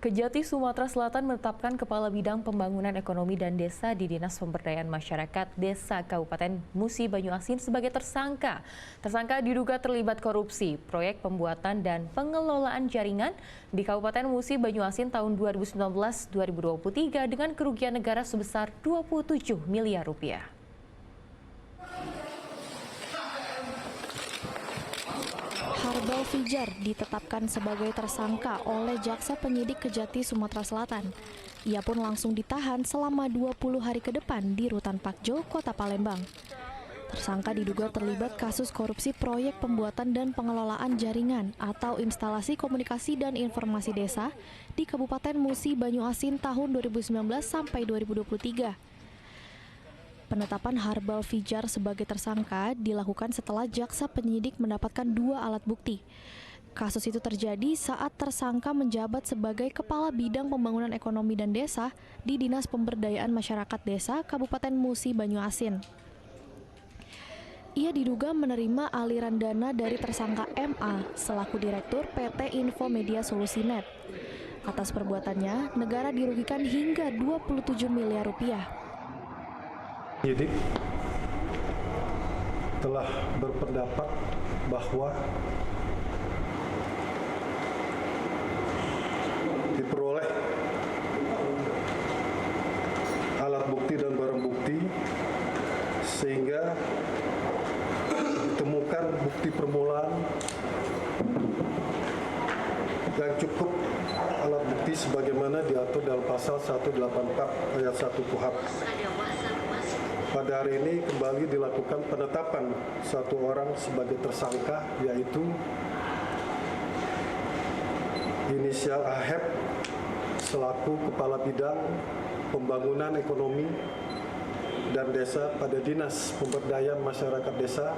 Kejati Sumatera Selatan menetapkan Kepala Bidang Pembangunan Ekonomi dan Desa di Dinas Pemberdayaan Masyarakat Desa Kabupaten Musi Banyuasin sebagai tersangka. Tersangka diduga terlibat korupsi, proyek pembuatan dan pengelolaan jaringan di Kabupaten Musi Banyuasin tahun 2019-2023 dengan kerugian negara sebesar 27 miliar rupiah. Harbal Fijar ditetapkan sebagai tersangka oleh Jaksa Penyidik Kejati Sumatera Selatan. Ia pun langsung ditahan selama 20 hari ke depan di Rutan Pakjo, Kota Palembang. Tersangka diduga terlibat kasus korupsi proyek pembuatan dan pengelolaan jaringan atau instalasi komunikasi dan informasi desa di Kabupaten Musi Banyuasin tahun 2019 sampai 2023. Penetapan Harbal Fijar sebagai tersangka dilakukan setelah Jaksa Penyidik mendapatkan 2 alat bukti. Kasus itu terjadi saat tersangka menjabat sebagai Kepala Bidang Pembangunan Ekonomi dan Desa di Dinas Pemberdayaan Masyarakat Desa Kabupaten Musi Banyuasin. Ia diduga menerima aliran dana dari tersangka MA selaku Direktur PT Info Media Solusinet. Atas perbuatannya, negara dirugikan hingga 27 miliar rupiah. Penyidik telah berpendapat bahwa diperoleh alat bukti dan barang bukti sehingga ditemukan bukti permulaan yang cukup alat bukti sebagaimana diatur dalam pasal 184 ayat 1 KUHP. Pada hari ini kembali dilakukan penetapan satu orang sebagai tersangka, yaitu inisial AHEP selaku Kepala Bidang Pembangunan Ekonomi dan Desa pada Dinas Pemberdayaan Masyarakat Desa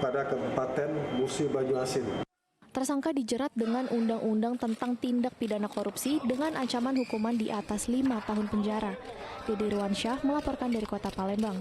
pada Kabupaten Musi Banyuasin. Tersangka dijerat dengan Undang-Undang tentang Tindak Pidana Korupsi dengan ancaman hukuman di atas 5 tahun penjara. Dede Irwansyah melaporkan dari Kota Palembang.